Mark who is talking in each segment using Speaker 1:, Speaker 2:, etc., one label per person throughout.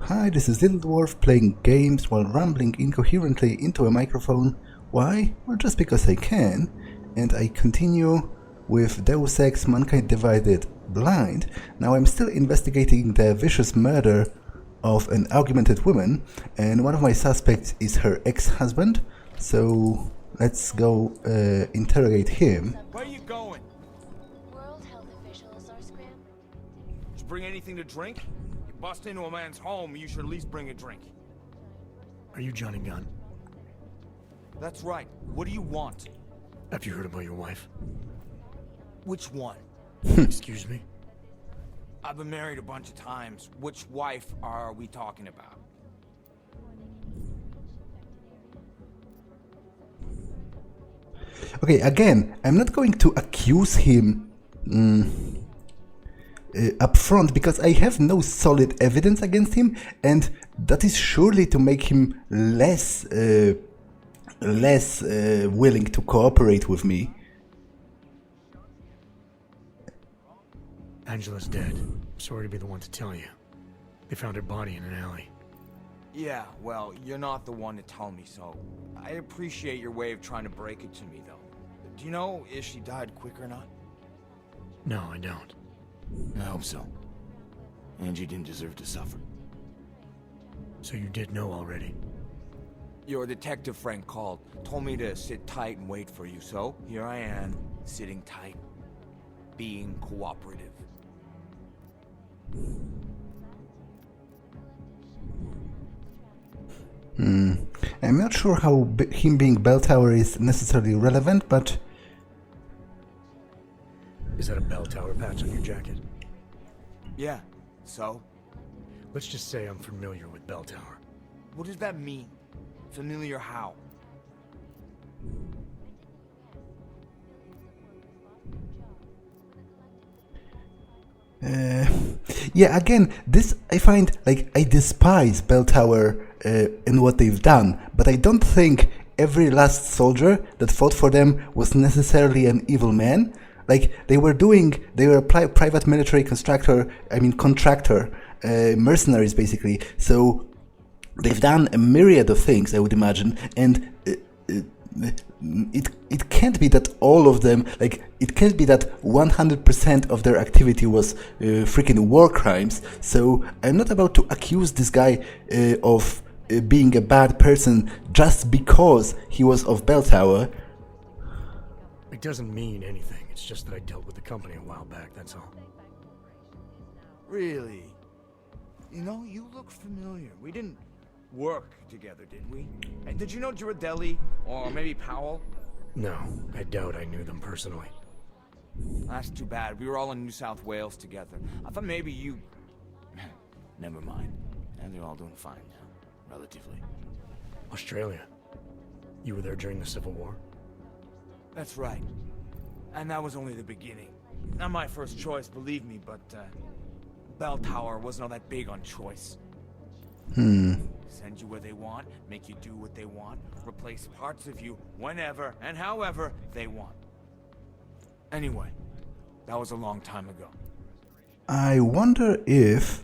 Speaker 1: Hi, this is Little Dwarf playing games while rambling incoherently into a microphone. Why? Well, just because I can. And I continue with Deus Ex Mankind Divided Blind. Now I'm still investigating the vicious murder of an augmented woman, and one of my suspects is her ex-husband. So let's go interrogate him.
Speaker 2: Where are you going?
Speaker 3: World health officials are scrambling.
Speaker 2: Did you bring anything to drink? You bust into a man's home, you should at least bring a drink.
Speaker 4: Are you Johnny Gunn?
Speaker 2: That's right. What do you want?
Speaker 4: Have you heard about your wife?
Speaker 2: Which one?
Speaker 4: Excuse me?
Speaker 2: I've been married a bunch of times. Which wife are we talking about?
Speaker 1: Okay, again, I'm not going to accuse him up front because I have no solid evidence against him, and that is surely to make him less willing to cooperate with me.
Speaker 4: Angela's dead. Sorry to be the one to tell you. They found her body in an alley.
Speaker 2: Yeah, well, you're not the one to tell me so. I appreciate your way of trying to break it to me, though. Do you know if she died quick or not?
Speaker 4: No, I don't.
Speaker 2: I hope so. Angie didn't deserve to suffer.
Speaker 4: So you did know already?
Speaker 2: Your detective friend called, told me to sit tight and wait for you, so here I am, sitting tight, being cooperative.
Speaker 1: I'm not sure how him being bell tower is necessarily relevant, but...
Speaker 4: Is that a bell tower patch on your jacket?
Speaker 2: Yeah, so?
Speaker 4: Let's just say I'm familiar with bell tower.
Speaker 2: What does that mean? Familiar how?
Speaker 1: Yeah, again, this I find, like, I despise bell tower and what they've done, but I don't think every last soldier that fought for them was necessarily an evil man. Like, they were a private military contractor, mercenaries basically, so they've done a myriad of things, I would imagine, and it can't be that all of them, like, it can't be that 100% of their activity was freaking war crimes. So I'm not about to accuse this guy of being a bad person just because he was of bell tower.
Speaker 4: It doesn't mean anything. It's just that I dealt with the company a while back, that's all.
Speaker 2: Really? You know, you look familiar. We didn't work together, did we? And did you know Girardelli? Or maybe Powell?
Speaker 4: No, I doubt I knew them personally.
Speaker 2: That's too bad. We were all in New South Wales together. I thought maybe you... Never mind. And they're all doing fine now. Relatively.
Speaker 4: Australia. You were there during the Civil War?
Speaker 2: That's right. And that was only the beginning. Not my first choice, believe me, but bell tower wasn't all that big on choice. Send you where they want, make you do what they want, replace parts of you whenever and however they want. Anyway, that was a long time ago.
Speaker 1: I wonder if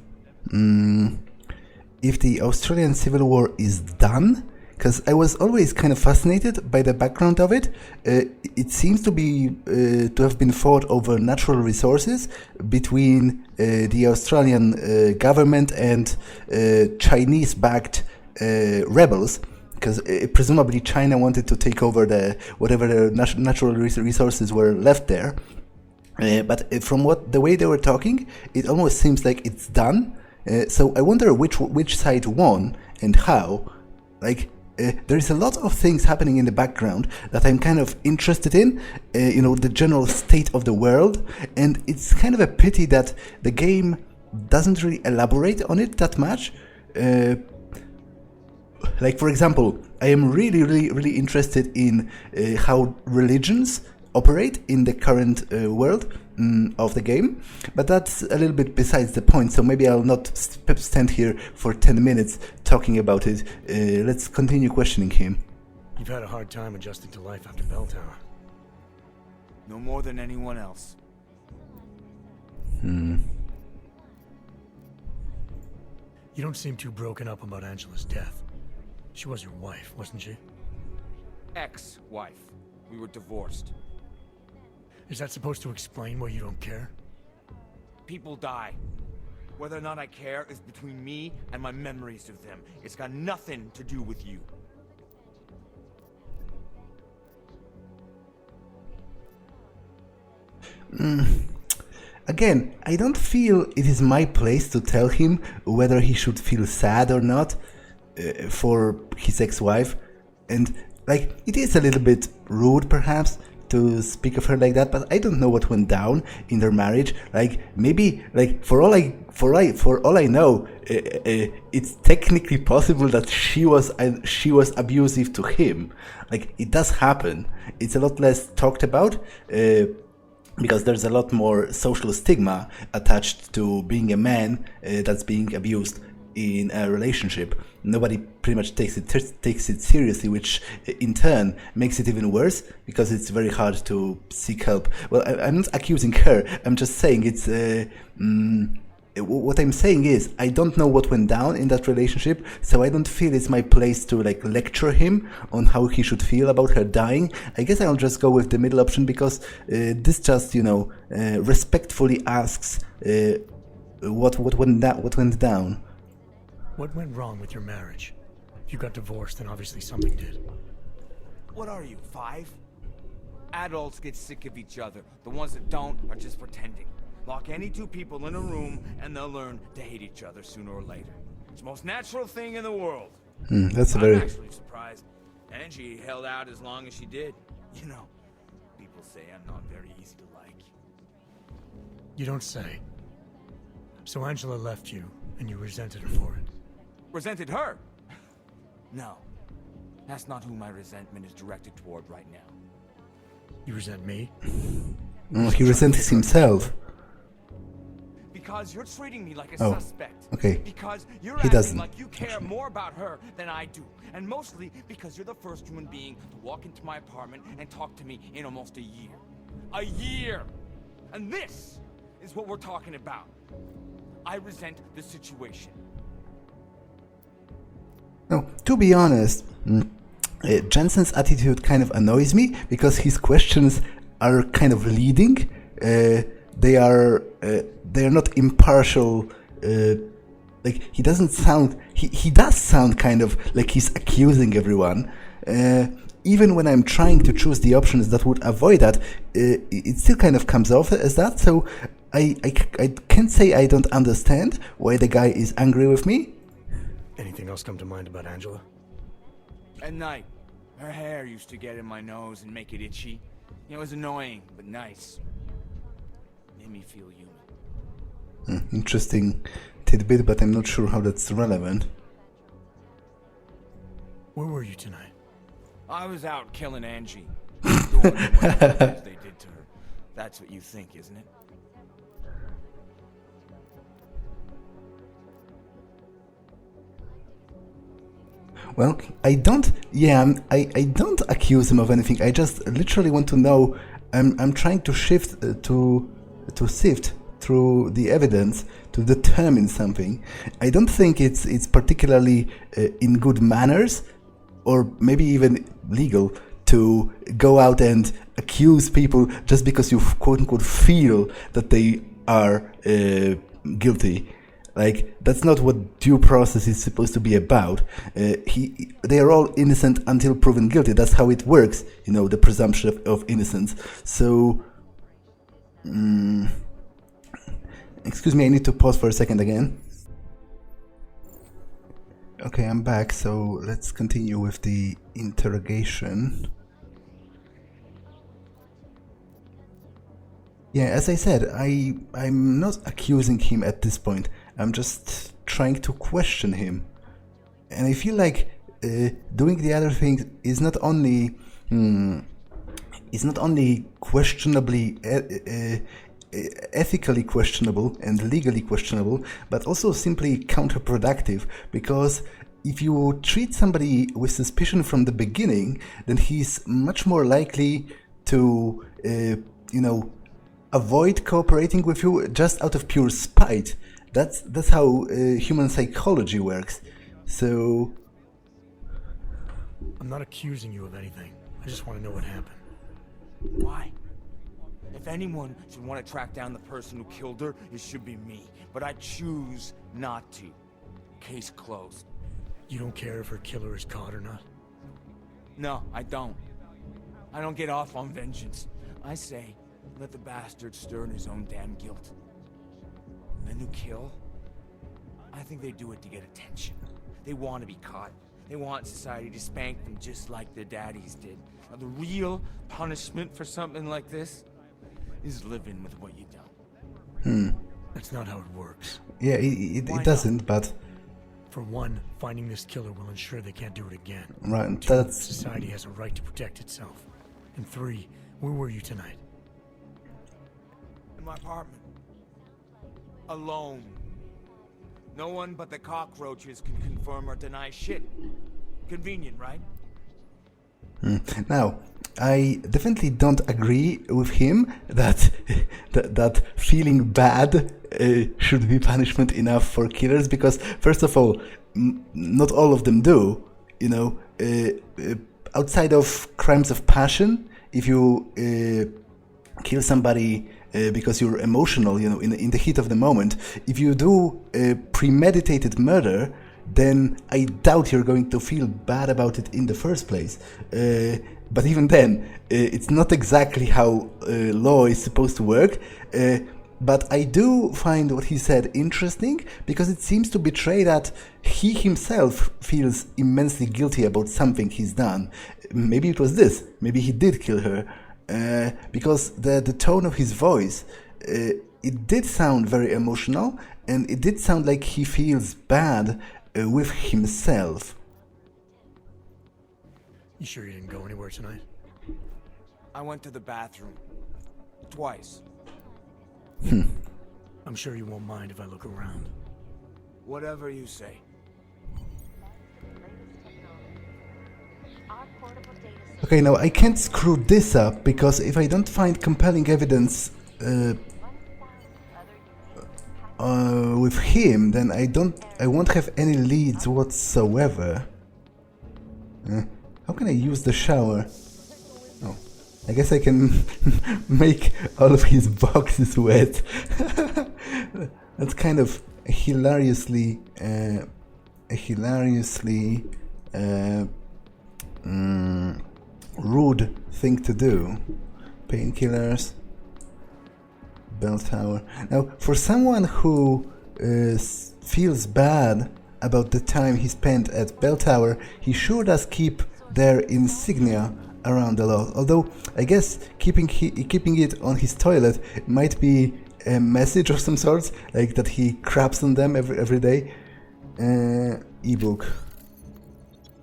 Speaker 1: the Australian Civil War is done, because I was always kind of fascinated by the background of it. It seems to be to have been fought over natural resources between the Australian government and Chinese-backed rebels, because presumably China wanted to take over whatever the natural resources were left there. But from the way they were talking, it almost seems like it's done. So I wonder which side won and how. Like, there is a lot of things happening in the background that I'm kind of interested in, the general state of the world, and it's kind of a pity that the game doesn't really elaborate on it that much. Like, for example, I am really, really, really interested in how religions operate in the current world of the game, but that's a little bit besides the point, so maybe I'll not stand here for 10 minutes talking about it. Let's continue questioning him.
Speaker 4: You've had a hard time adjusting to life after bell tower.
Speaker 2: No more than anyone else.
Speaker 4: You don't seem too broken up about Angela's death. She was your wife, wasn't she?
Speaker 2: Ex-wife. We were divorced.
Speaker 4: Is that supposed to explain why you don't care?
Speaker 2: People die. Whether or not I care is between me and my memories of them. It's got nothing to do with you.
Speaker 1: Again, I don't feel it is my place to tell him whether he should feel sad or not for his ex-wife. And, like, it is a little bit rude, perhaps, to speak of her like that, but I don't know what went down in their marriage. Like, maybe, like, for all I know, it's technically possible that she was abusive to him. Like, it does happen. It's a lot less talked about, because there's a lot more social stigma attached to being a man that's being abused in a relationship. Nobody pretty much takes it seriously, which in turn makes it even worse because it's very hard to seek help. Well, I'm not accusing her. I'm just saying it's. What I'm saying is I don't know what went down in that relationship, so I don't feel it's my place to like lecture him on how he should feel about her dying. I guess I'll just go with the middle option because this just respectfully asks what went down.
Speaker 4: What went wrong with your marriage? If you got divorced, then obviously something did.
Speaker 2: What are you, 5? Adults get sick of each other. The ones that don't are just pretending. Lock any two people in a room and they'll learn to hate each other sooner or later. It's the most natural thing in the world.
Speaker 1: That's
Speaker 2: I'm
Speaker 1: very...
Speaker 2: actually surprised. And she held out as long as she did. You know, people say I'm not very easy to like.
Speaker 4: You don't say. So Angela left you, and you resented her for it.
Speaker 2: Resented her? No. That's not who my resentment is directed toward right now.
Speaker 4: You resent me?
Speaker 1: He resents himself.
Speaker 2: Because you're treating me like a
Speaker 1: Oh,
Speaker 2: suspect.
Speaker 1: okay.
Speaker 2: Because you're
Speaker 1: He
Speaker 2: acting
Speaker 1: doesn't.
Speaker 2: like you care more about her than I do. And mostly because you're the first human being to walk into my apartment and talk to me in almost a year. A year! And this is what we're talking about. I resent the situation.
Speaker 1: No, to be honest, Jensen's attitude kind of annoys me because his questions are kind of leading. They are not impartial. Like he doesn't sound. He does sound kind of like he's accusing everyone. Even when I'm trying to choose the options that would avoid that, it still kind of comes off as that. So I can't say I don't understand why the guy is angry with me.
Speaker 4: Anything else come to mind about Angela?
Speaker 2: At night, her hair used to get in my nose and make it itchy. It was annoying, but nice. Made me feel human.
Speaker 1: Interesting tidbit, but I'm not sure how that's relevant.
Speaker 4: Where were you tonight?
Speaker 2: I was out killing Angie. Doing what they did to her. That's what you think, isn't it?
Speaker 1: Well, I don't accuse him of anything. I just literally want to know. I'm trying to sift through the evidence to determine something. I don't think it's particularly in good manners, or maybe even legal, to go out and accuse people just because you quote unquote feel that they are guilty. Like, that's not what due process is supposed to be about. They are all innocent until proven guilty. That's how it works, the presumption of innocence. So, excuse me, I need to pause for a second again. Okay, I'm back, so let's continue with the interrogation. Yeah, as I said, I'm not accusing him at this point. I'm just trying to question him. And I feel like doing the other thing is not only questionably ethically questionable and legally questionable, but also simply counterproductive, because if you treat somebody with suspicion from the beginning, then he's much more likely to avoid cooperating with you just out of pure spite. That's how human psychology works. So
Speaker 4: I'm not accusing you of anything. I just want to know what happened.
Speaker 2: Why? If anyone should want to track down the person who killed her, it should be me. But I choose not to. Case closed.
Speaker 4: You don't care if her killer is caught or not?
Speaker 2: No, I don't. I don't get off on vengeance. I say, let the bastard stir in his own damn guilt. Men who kill, I think they do it to get attention. They want to be caught. They want society to spank them just like their daddies did. Now, the real punishment for something like this is living with what you done.
Speaker 4: That's not how it works.
Speaker 1: yeah, it doesn't, but
Speaker 4: For one, finding this killer will ensure they can't do it again.
Speaker 1: right,
Speaker 4: Two,
Speaker 1: that's
Speaker 4: society has a right to protect itself. And three, where were you tonight?
Speaker 2: In my apartment. Alone. No one but the cockroaches can confirm or deny shit. Convenient, right?
Speaker 1: Now, I definitely don't agree with him that that feeling bad should be punishment enough for killers, because first of all, not all of them do. You know, outside of crimes of passion, if you kill somebody because you're emotional, you know, in the heat of the moment, if you do premeditated murder, then I doubt you're going to feel bad about it in the first place. But even then, it's not exactly how law is supposed to work. But I do find what he said interesting, because it seems to betray that he himself feels immensely guilty about something he's done. Maybe it was this. Maybe he did kill her. Because the tone of his voice, it did sound very emotional, and it did sound like he feels bad with himself.
Speaker 4: You sure you didn't go anywhere tonight?
Speaker 2: I went to the bathroom. Twice.
Speaker 4: I'm sure you won't mind if I look around.
Speaker 2: Whatever you say.
Speaker 3: Our portable data system.
Speaker 1: Okay, now I can't screw this up, because if I don't find compelling evidence with him, then I won't have any leads whatsoever. How can I use the shower? Oh, I guess I can make all of his boxes wet. That's kind of a hilariously rude thing to do. Painkillers, bell tower. Now, for someone who feels bad about the time he spent at bell tower, he sure does keep their insignia around a lot. Although I guess keeping it on his toilet might be a message of some sort, like that he craps on them every day. Ebook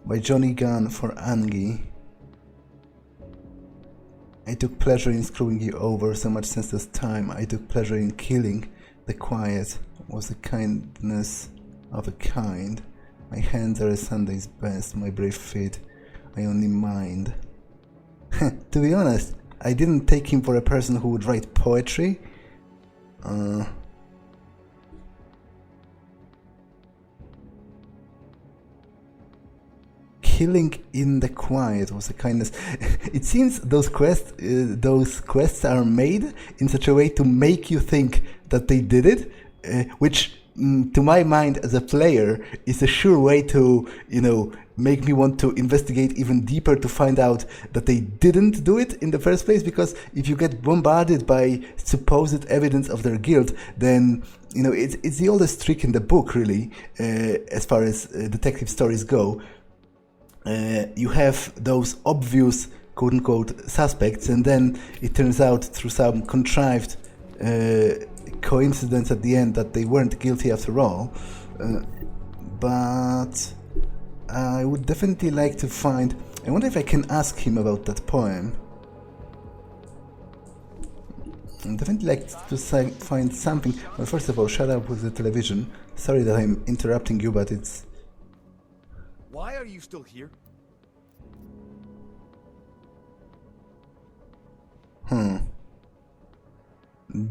Speaker 1: by Johnny Gunn for Angie. I took pleasure in screwing you over so much senseless time. I took pleasure in killing. The quiet was the kindness of a kind. My hands are a Sunday's best, my brave feet I only mind. To be honest, I didn't take him for a person who would write poetry. Killing in the quiet was a kindness. It seems those quests are made in such a way to make you think that they did it, which to my mind as a player is a sure way to, you know, make me want to investigate even deeper to find out that they didn't do it in the first place. Because if you get bombarded by supposed evidence of their guilt, then, you know, it's the oldest trick in the book, really, as far as detective stories go. You have those obvious quote-unquote suspects, and then it turns out through some contrived coincidence at the end that they weren't guilty after all. But I would definitely like to find... I wonder if I can ask him about that poem. I'd definitely like to find something. Well, first of all, shut up with the television. Sorry that I'm interrupting you, but it's...
Speaker 2: Why are you still here?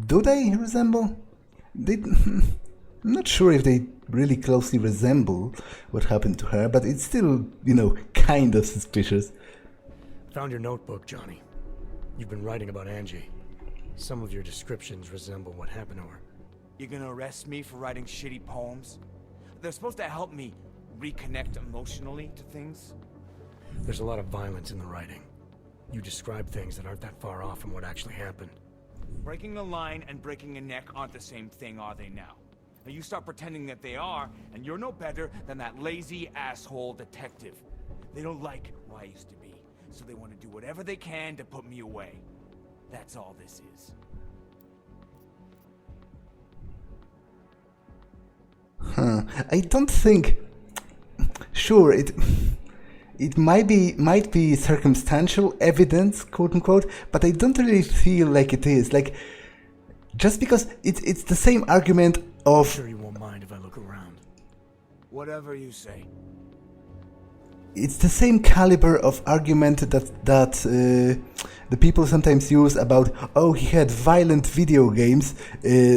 Speaker 1: Do they resemble? I'm not sure if they really closely resemble what happened to her, but it's still, kind of suspicious.
Speaker 4: Found your notebook, Johnny. You've been writing about Angie. Some of your descriptions resemble what happened to her.
Speaker 2: You gonna arrest me for writing shitty poems? They're supposed to help me reconnect emotionally to things.
Speaker 4: There's a lot of violence in the writing. You describe things that aren't that far off from what actually happened.
Speaker 2: Breaking a line and breaking a neck aren't the same thing, are they now? Now you start pretending that they are, and you're no better than that lazy asshole detective. They don't like who I used to be, so they want to do whatever they can to put me away. That's all this is.
Speaker 1: I don't think... Sure, it might be circumstantial evidence, quote unquote, but I don't really feel like it is. Like, just because it's the same argument of...
Speaker 4: Sure you won't mind if I look around.
Speaker 2: Whatever you say.
Speaker 1: It's the same caliber of argument that the people sometimes use about, oh, he had violent video games,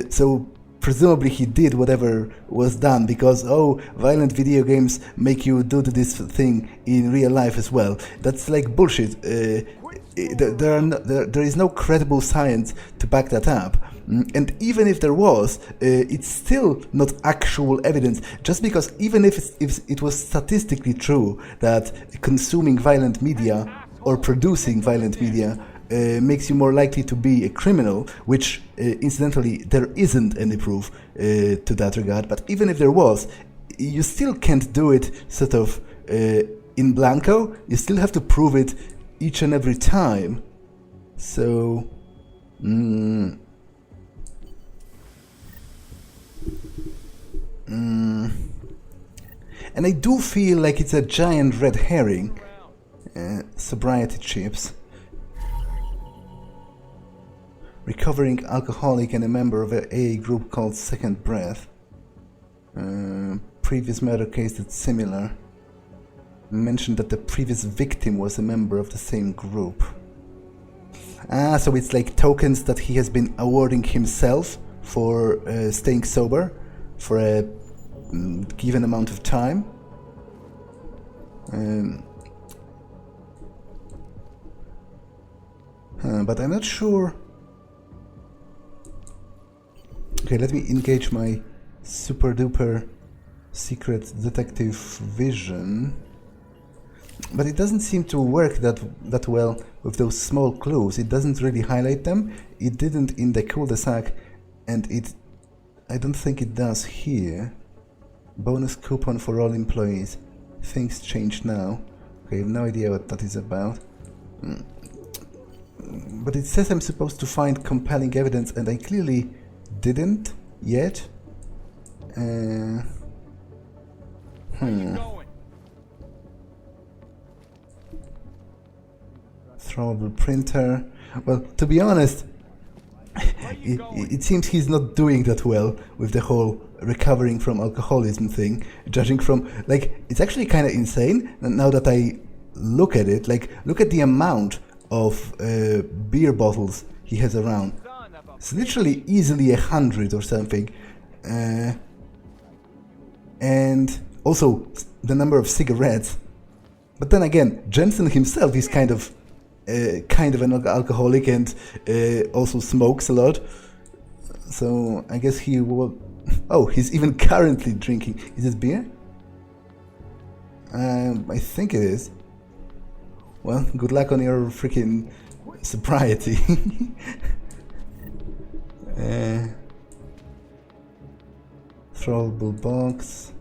Speaker 1: so presumably he did whatever was done because, oh, violent video games make you do this thing in real life as well. That's like bullshit. There is no credible science to back that up. And even if there was, it's still not actual evidence. Just because even if it was statistically true that consuming violent media or producing violent media makes you more likely to be a criminal, which incidentally there isn't any proof to that regard, but even if there was, you still can't do it sort of in blanco. You still have to prove it each and every time. So and I do feel like it's a giant red herring. Sobriety chips. Recovering alcoholic and a member of an AA group called Second Breath. Previous murder case that's similar. Mentioned that the previous victim was a member of the same group. So it's like tokens that he has been awarding himself for staying sober for a given amount of time. But I'm not sure. Okay, let me engage my super duper secret detective vision. But it doesn't seem to work that well with those small clues. It doesn't really highlight them. It didn't in the cul-de-sac, and I don't think it does here. Bonus coupon for all employees. Things change now. Okay, I have no idea what that is about. But it says I'm supposed to find compelling evidence, and I clearly didn't yet. Throwable printer. Well, to be honest, it seems he's not doing that well with the whole recovering from alcoholism thing, judging from, like, it's actually kind of insane now that I look at it. Like, look at the amount of beer bottles he has around. It's literally easily 100 or something. And also the number of cigarettes. But then again, Jensen himself is kind of an alcoholic and also smokes a lot. So I guess he will... Oh, he's even currently drinking. Is it beer? I think it is. Well, good luck on your freaking sobriety. Throwable box.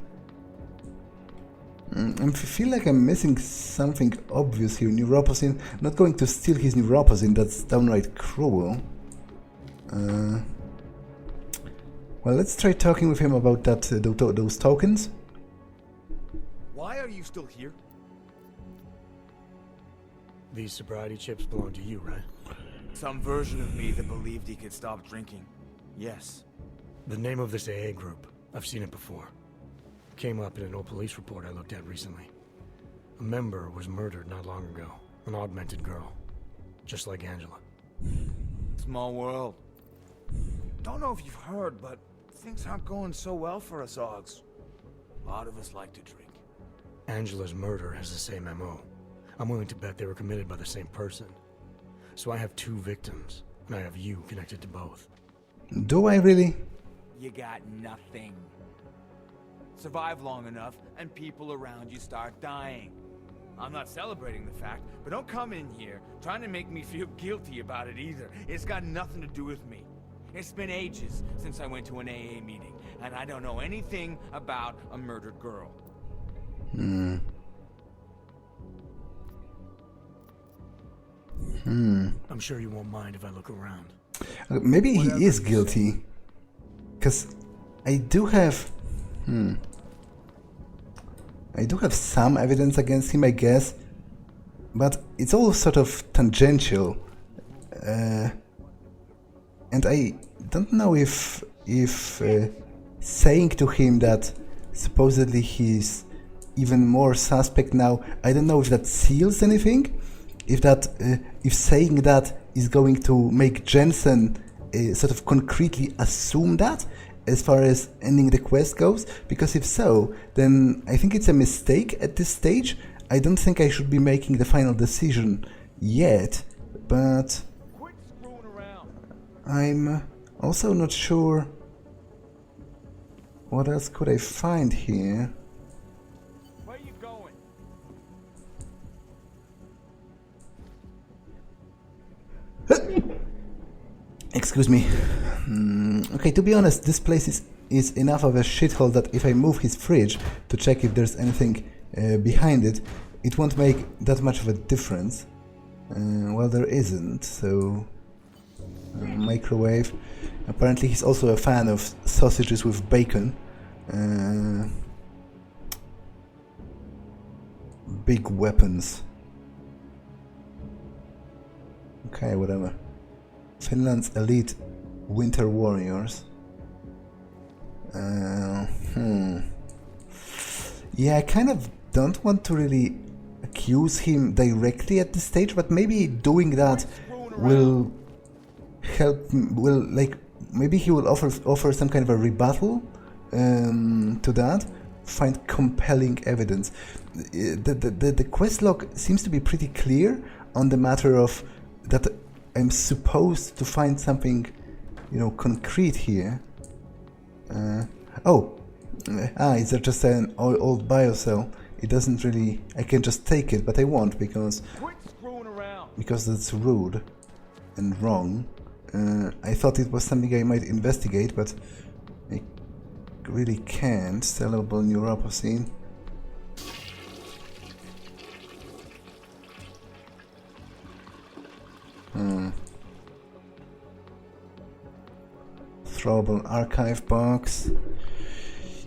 Speaker 1: I feel like I'm missing something obvious here. Neuroposin. Not going to steal his neuroposin. That's downright cruel. Well, let's try talking with him about that. Those tokens.
Speaker 2: Why are you still here?
Speaker 4: These sobriety chips belong to you, right?
Speaker 2: Some version of me that believed he could stop drinking. Yes.
Speaker 4: The name of this AA group. I've seen it before. Came up in an old police report I looked at recently. A member was murdered not long ago. An augmented girl. Just like Angela.
Speaker 2: Small world. Don't know if you've heard, but Things aren't going so well for us Augs. A lot of us like to drink.
Speaker 4: Angela's murder has the same MO. I'm willing to bet they were committed by the same person. So I have 2 victims, and I have you connected to both.
Speaker 1: Do I really?
Speaker 2: You got nothing. Survive long enough, and people around you start dying. I'm not celebrating the fact, but don't come in here trying to make me feel guilty about it either. It's got nothing to do with me. It's been ages since I went to an AA meeting, and I don't know anything about a murdered girl.
Speaker 4: I'm sure you won't mind if I look around.
Speaker 1: Maybe he is guilty. Because I do have... I do have some evidence against him, I guess. But it's all sort of tangential. And I don't know if saying to him that supposedly he's even more suspect now, I don't know if that seals anything. If saying that is going to make Jensen sort of concretely assume that as far as ending the quest goes, because if so, then I think it's a mistake at this stage. I don't think I should be making the final decision yet, but
Speaker 2: Quit screwing around.
Speaker 1: I'm also not sure what else could I find here.
Speaker 2: Where you going?
Speaker 1: Excuse me. Okay, to be honest, this place is enough of a shithole that if I move his fridge to check if there's anything behind it, it won't make that much of a difference. Well, there isn't, so... microwave. Apparently he's also a fan of sausages with bacon. Big weapons. Okay, whatever. Finland's elite winter warriors. Yeah, I kind of don't want to really accuse him directly at this stage, but maybe doing that will help. Will, like, maybe he will offer some kind of a rebuttal to that. Find compelling evidence. The quest log seems to be pretty clear on the matter of that I'm supposed to find something, you know, concrete here. It's just an old biocell. It doesn't really... I can just take it, but I won't because...
Speaker 2: Quit screwing around.
Speaker 1: Because that's rude and wrong. I thought it was something I might investigate, but I really can't. Sellable neuropocene. Throwable archive box.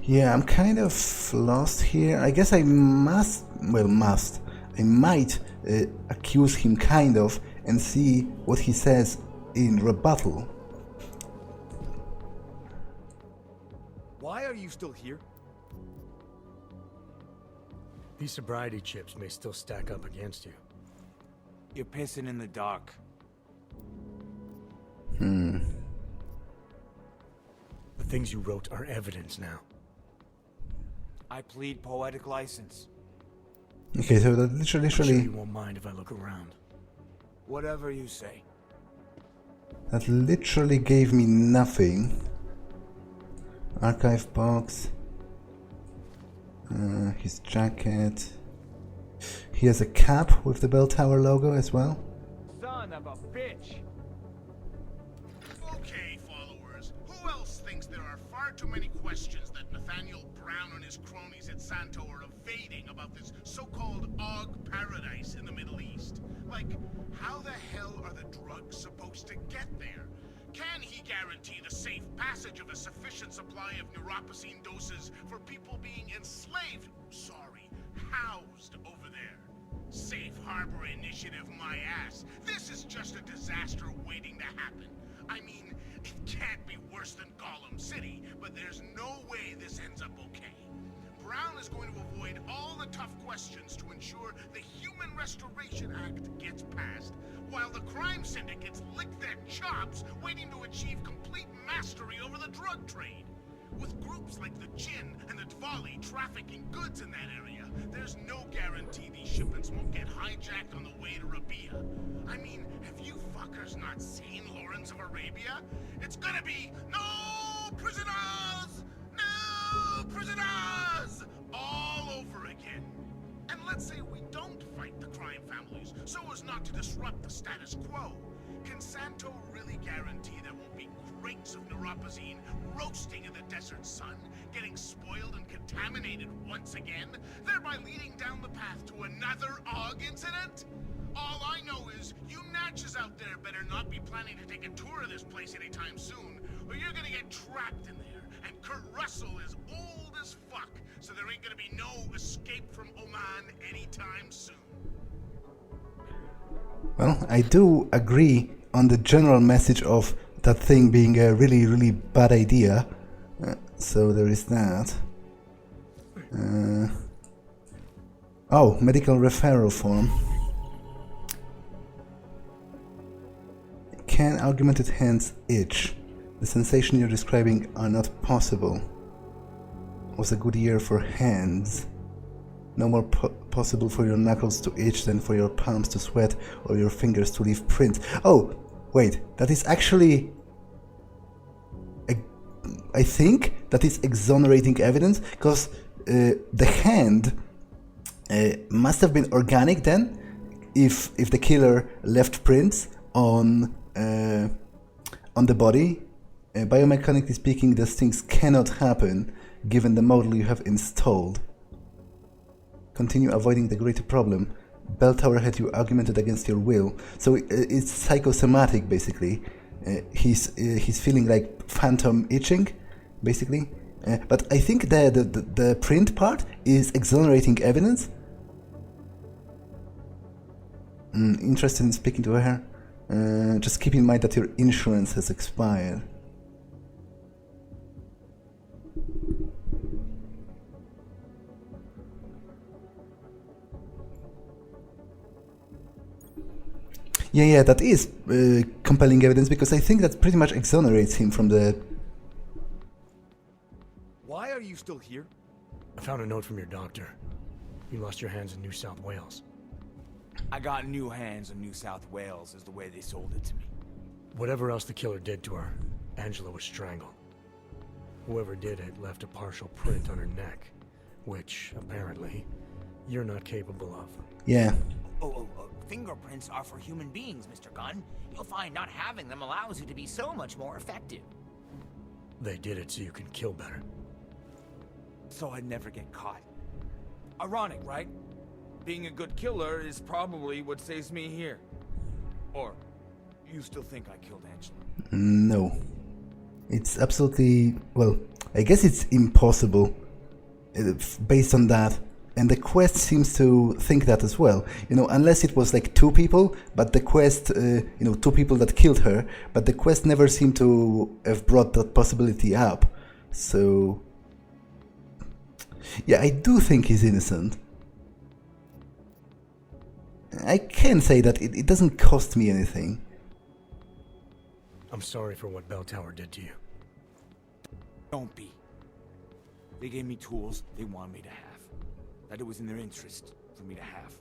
Speaker 1: Yeah, I'm kind of lost here. I guess I must... I might accuse him kind of and see what he says in rebuttal.
Speaker 2: Why are you still here?
Speaker 4: These sobriety chips may still stack up against you.
Speaker 2: You're pissing in the dark.
Speaker 4: The things you wrote are evidence now.
Speaker 2: I plead poetic license.
Speaker 1: Okay, so that literally...
Speaker 4: I'm sure you won't mind if I look around.
Speaker 2: Whatever you say.
Speaker 1: That literally gave me nothing. Archive box. His jacket. He has a cap with the bell tower logo as well.
Speaker 2: Son of a bitch!
Speaker 5: Okay, followers. Who else thinks there are far too many questions that Nathaniel Brown and his cronies at Santo are evading about this so-called Og paradise in the Middle East? Like, how the hell are the drugs supposed to get there? Can he guarantee the safe passage of a sufficient supply of neuropocene doses for people being enslaved? Housed over there. Safe harbor initiative, my ass. This is just a disaster waiting to happen. I mean, it can't be worse than Gollum City, but there's no way this ends up okay. Brown is going to avoid all the tough questions to ensure the Human Restoration Act gets passed, while the crime syndicates lick their chops waiting to achieve complete mastery over the drug trade. With groups like the Jinn and the Dvali trafficking goods in that area, there's no guarantee these shipments won't get hijacked on the way to Rabi'ah. I mean, have you fuckers not seen Lawrence of Arabia? It's gonna be no prisoners! No prisoners! All over again. And let's say we don't fight the crime families so as not to disrupt the status quo. Can Santo really guarantee there won't be crates of neuropozyne roasting in the desert sun, getting spoiled and contaminated once again, thereby leading down the path to another AUG incident? All I know is you natches out there better not be planning to take a tour of this place anytime soon, or you're gonna get trapped in there. And Kurt Russell is old as fuck, so there ain't gonna be no escape from Oman anytime soon.
Speaker 1: Well, I do agree on the general message of that thing being a really, really bad idea. So there is that. Oh, medical referral form. Can augmented hands itch? The sensation you're describing are not possible. Was a good year for hands. No more possible for your knuckles to itch than for your palms to sweat or your fingers to leave prints. Oh, wait, that is actually... I think that is exonerating evidence, because the hand must have been organic then, if the killer left prints on the body. Biomechanically speaking, these things cannot happen given the model you have installed. Continue avoiding the greater problem. Bell tower had you augmented against your will, so it's psychosomatic basically. He's feeling like phantom itching, basically. But I think the print part is exonerating evidence. Interested in speaking to her? Just keep in mind that your insurance has expired. Yeah, that is compelling evidence, because I think that pretty much exonerates him from the...
Speaker 2: Why are you still here?
Speaker 4: I found a note from your doctor. You lost your hands in New South Wales.
Speaker 2: I got new hands in New South Wales, is the way they sold it to me.
Speaker 4: Whatever else the killer did to her, Angela was strangled. Whoever did it left a partial print on her neck, which, apparently, you're not capable of.
Speaker 1: Yeah.
Speaker 6: Fingerprints are for human beings, Mr. Gunn. You'll find not having them allows you to be so much more effective.
Speaker 4: They did it so you can kill better.
Speaker 2: So I'd never get caught. Ironic, right? Being a good killer is probably what saves me here. Or, you still think I killed Angela?
Speaker 1: No. It's absolutely... well, I guess it's impossible based on that. And the quest seems to think that as well. You know, unless it was like two people, but the quest, two people that killed her, but the quest never seemed to have brought that possibility up. So... yeah, I do think he's innocent. I can say that it doesn't cost me anything.
Speaker 4: I'm sorry for what Bell Tower did to you.
Speaker 2: Don't be. They gave me tools they wanted me to have. That it was in their interest for me to have.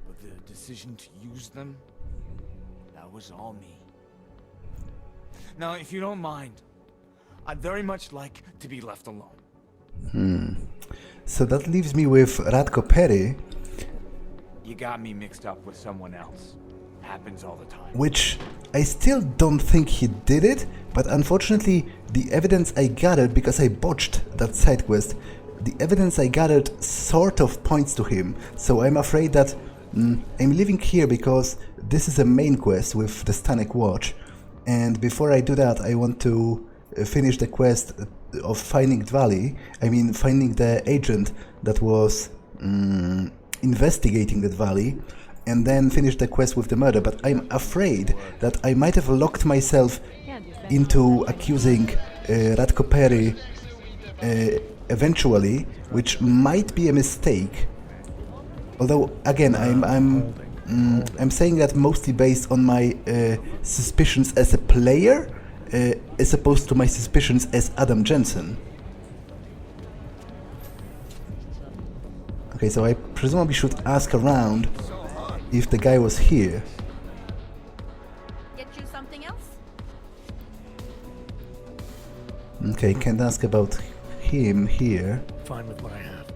Speaker 2: But the decision to use them, that was all me. Now, if you don't mind, I'd very much like to be left alone.
Speaker 1: So that leaves me with Radko Perry.
Speaker 2: You got me mixed up with someone else. Happens all the time.
Speaker 1: Which I still don't think he did it, but unfortunately the evidence I gathered, because I botched that side quest, the evidence I gathered sort of points to him. So I'm afraid that I'm leaving here because this is a main quest with the Stanek Watch, and before I do that I want to finish the quest of finding Dvali. I mean finding the agent that was investigating the Dvali, and then finish the quest with the murder. But I'm afraid that I might have locked myself into accusing Radko Perry eventually, which might be a mistake. Although again, I'm saying that mostly based on my suspicions as a player. as opposed to my suspicions as Adam Jensen. Okay, so I presumably should ask around if the guy was here.
Speaker 7: Get you something else?
Speaker 1: Okay, can't ask about him here.
Speaker 4: Fine with what I have.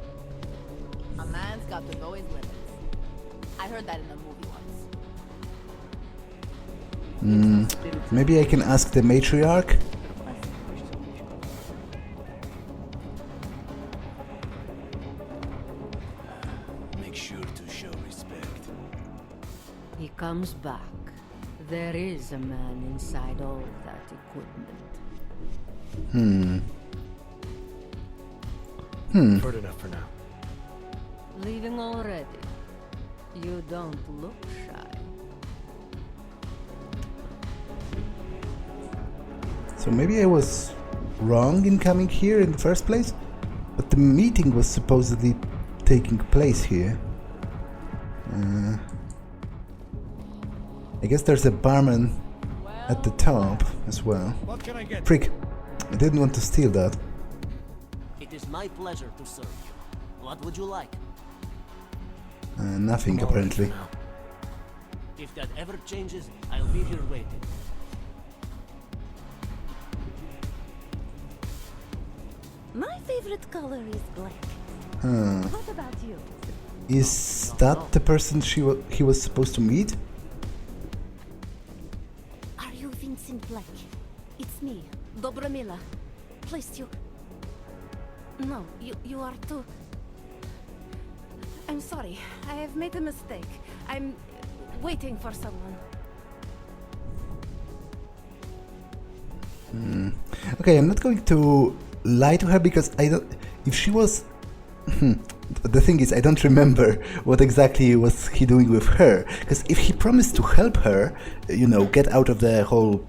Speaker 7: A man's got to know his limits. I heard that in a movie once.
Speaker 1: Maybe I can ask the matriarch?
Speaker 8: Make sure to show respect.
Speaker 9: He comes back. There is a man inside all that equipment.
Speaker 4: Heard enough for now.
Speaker 9: Leaving already? You don't look shy.
Speaker 1: So maybe I was wrong in coming here in the first place? But the meeting was supposedly taking place here. I guess there's a barman at the top as well.
Speaker 2: What can I get?
Speaker 1: Frick, I didn't want to steal that.
Speaker 8: It is my pleasure to serve you. What would you like?
Speaker 1: Nothing
Speaker 4: I'm all right
Speaker 1: apparently.
Speaker 4: for now.
Speaker 8: If that ever changes, I'll be here waiting.
Speaker 7: My favorite color is black. What about you?
Speaker 1: Is that the person he was supposed to meet?
Speaker 7: Are you Vincent Black? It's me, Dobromila. Please, you... No, you are too... I'm sorry, I have made a mistake. I'm waiting for someone.
Speaker 1: Okay, I'm not going to lie to her because I don't... If she was... The thing is, I don't remember what exactly was he doing with her. Because if he promised to help her, you know, get out of the whole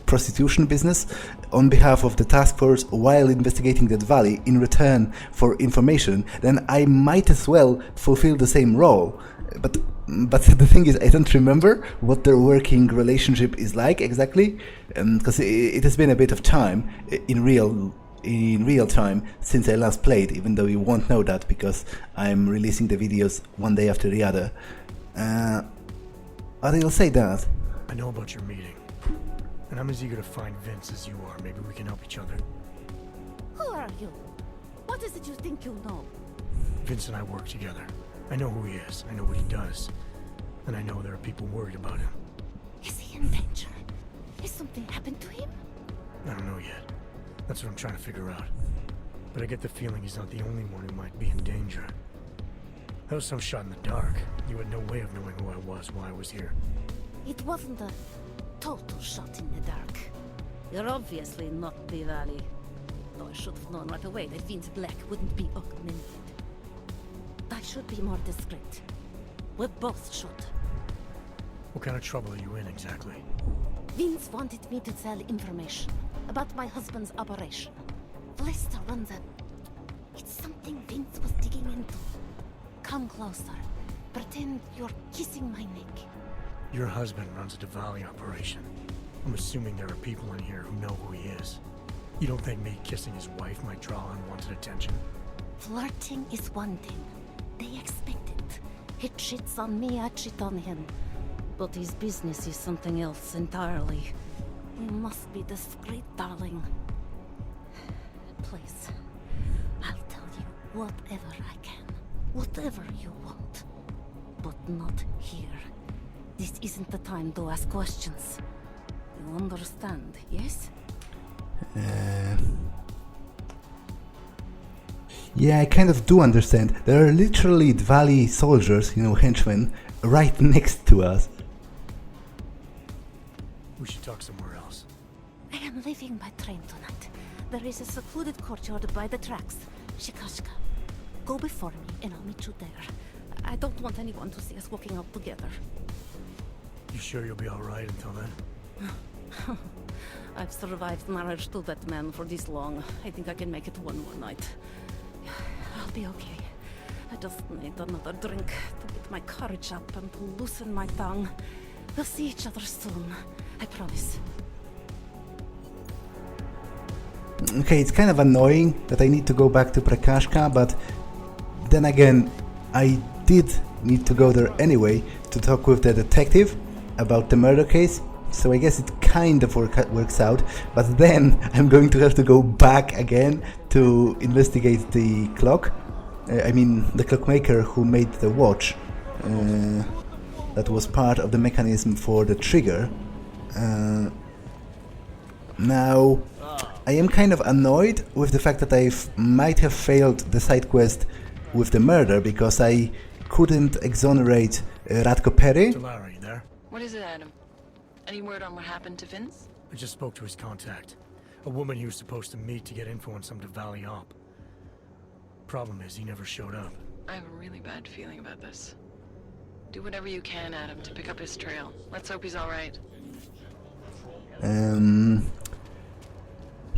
Speaker 1: prostitution business on behalf of the task force while investigating that valley in return for information, then I might as well fulfill the same role. But the thing is, I don't remember what their working relationship is like exactly, because it has been a bit of time in real time since I last played, even though you won't know that because I'm releasing the videos one day after the other. But I'll say that.
Speaker 4: I know about your meeting. And I'm as eager to find Vince as you are. Maybe we can help each other.
Speaker 7: Who are you? What is it you think you know?
Speaker 4: Vince and I work together. I know who he is. I know what he does. And I know there are people worried about him.
Speaker 7: Is he in danger? Has something happened to him?
Speaker 4: I don't know yet. That's what I'm trying to figure out. But I get the feeling he's not the only one who might be in danger. That was some shot in the dark. You had no way of knowing who I was while I was here.
Speaker 7: It wasn't a total shot in the dark. You're obviously not the Valley. Though I should have known right away that Vince Black wouldn't be augmented. I should be more discreet. We both should.
Speaker 4: What kind of trouble are you in exactly?
Speaker 7: Vince wanted me to sell information about my husband's operation. Vlista runs a... It's something Vince was digging into. Come closer. Pretend you're kissing my neck.
Speaker 4: Your husband runs a Diwali operation. I'm assuming there are people in here who know who he is. You don't think me kissing his wife might draw unwanted attention?
Speaker 7: Flirting is one thing. They expect it. He cheats on me, I cheat on him. But his business is something else entirely. We must be discreet, darling. Please, I'll tell you whatever I can. Whatever you want. But not here. This isn't the time to ask questions. You understand, yes?
Speaker 1: Yeah, I kind of do understand. There are literally Valley soldiers, you know, henchmen, right next to us.
Speaker 4: We should talk somewhere else.
Speaker 7: I am leaving by train tonight. There is a secluded courtyard by the tracks. Shikashka. Go before me and I'll meet you there. I don't want anyone to see us walking out together.
Speaker 4: You sure you'll be alright until then?
Speaker 7: I've survived marriage to that man for this long. I think I can make it one more night. I'll be okay. I just need another drink to get my courage up and to loosen my tongue. We'll see each other soon. I promise.
Speaker 1: okay, it's kind of annoying that I need to go back to Prakashka, but then again, I did need to go there anyway to talk with the detective about the murder case, so I guess it kind of works out, but then I'm going to have to go back again to investigate the clock. I mean, the clockmaker who made the watch. That was part of the mechanism for the trigger. Now, I am kind of annoyed with the fact that I might have failed the side quest with the murder because I couldn't exonerate Radko Perry.
Speaker 4: Lara, you there?
Speaker 10: What is it, Adam? Any word on what happened to Vince?
Speaker 4: I just spoke to his contact. A woman he was supposed to meet to get info on some Diwali op. Problem is, he never showed up.
Speaker 10: I have a really bad feeling about this. Do whatever you can, Adam, to pick up his trail. Let's hope he's alright.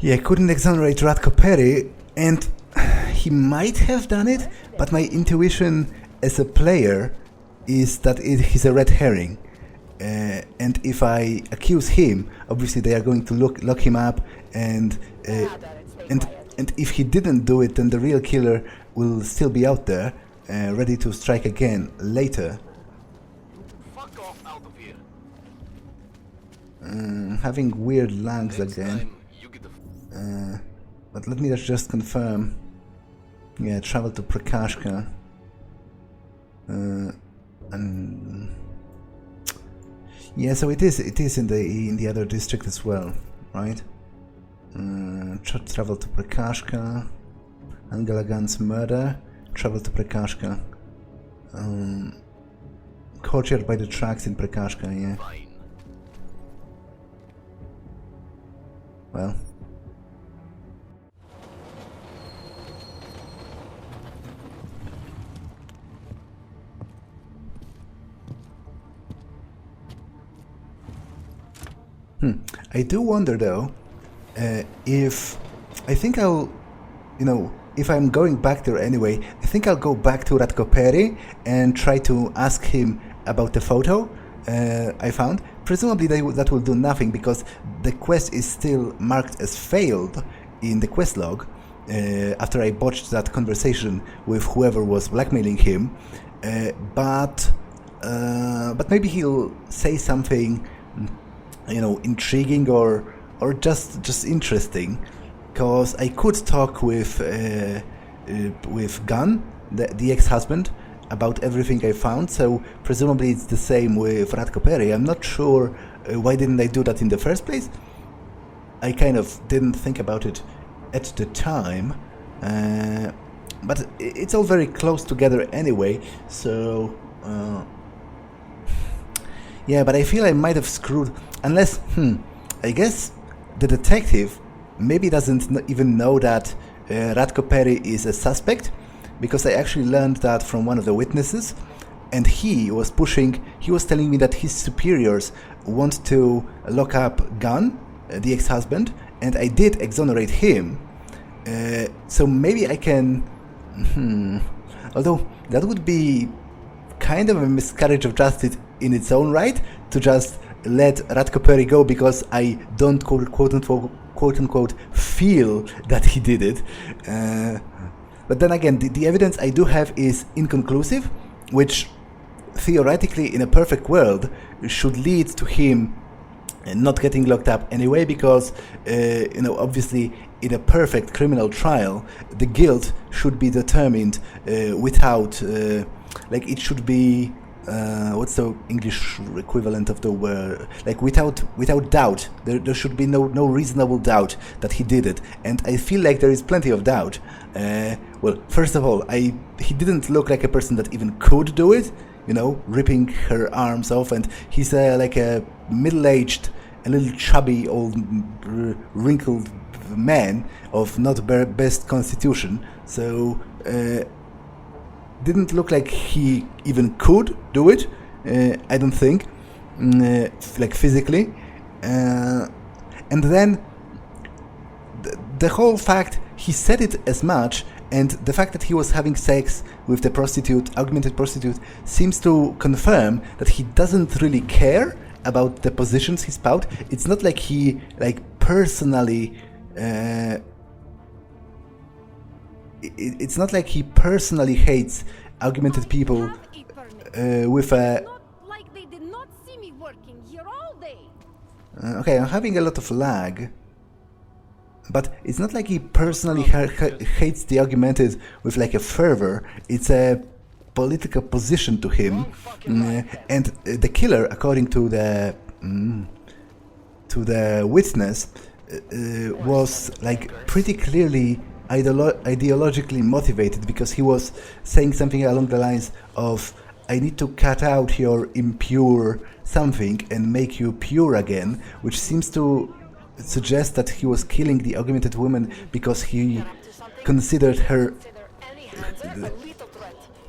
Speaker 1: Yeah, I couldn't exonerate Radko Perry, and he might have done it, but my intuition as a player is that he's a red herring. And if I accuse him, obviously they are going to lock him up, and if he didn't do it, then the real killer will still be out there, ready to strike again later.
Speaker 5: Fuck off out of here.
Speaker 1: Having weird lags again. But let me just confirm. Yeah, travel to Prakashka. And yeah, so it is in the other district as well, right? Travel to Prakashka. Angela Gunn's murder. Travel to Prakashka. Courtyard by the tracks in Prakashka, yeah. Well. I do wonder though, if I think I'll, if I'm going back there anyway, I think I'll go back to Radko Perry and try to ask him about the photo I found. Presumably that will do nothing because the quest is still marked as failed in the quest log after I botched that conversation with whoever was blackmailing him. But maybe he'll say something, intriguing or just interesting, because I could talk with Gunn, the ex-husband, about everything I found. So presumably it's the same with Radko Perry. I'm not sure why didn't I do that in the first place. I kind of didn't think about it at the time, but it's all very close together anyway. So. Yeah, but I feel I might have screwed, unless, I guess the detective maybe doesn't even know that Radko Perry is a suspect, because I actually learned that from one of the witnesses, and he was telling me that his superiors want to lock up Gunn, the ex-husband, and I did exonerate him, so maybe I can, although that would be kind of a miscarriage of justice in its own right, to just let Radko Perry go because I don't quote unquote feel that he did it. But then again, the evidence I do have is inconclusive, which theoretically in a perfect world should lead to him not getting locked up anyway, because obviously in a perfect criminal trial the guilt should be determined without it should be what's the English equivalent of the word? Without doubt. There should be no reasonable doubt that he did it, and I feel like there is plenty of doubt. Well, first of all, he didn't look like a person that even could do it. Ripping her arms off, and he's like a middle-aged, a little chubby, old, wrinkled man of not best constitution. So. Didn't look like he even could do it, I don't think, physically. And then the whole fact, he said it as much, and the fact that he was having sex with the augmented prostitute, seems to confirm that he doesn't really care about the positions he spout. It's not like he personally it's not like he personally hates augmented people with a...
Speaker 7: Not like they did not see me working here all day.
Speaker 1: Okay, I'm having a lot of lag. But it's not like he personally hates the augmented with like a fervor. It's a political position to him. And the killer, according to the witness, was like pretty clearly ideologically motivated, because he was saying something along the lines of, I need to cut out your impure something and make you pure again, which seems to suggest that he was killing the augmented woman because he considered her...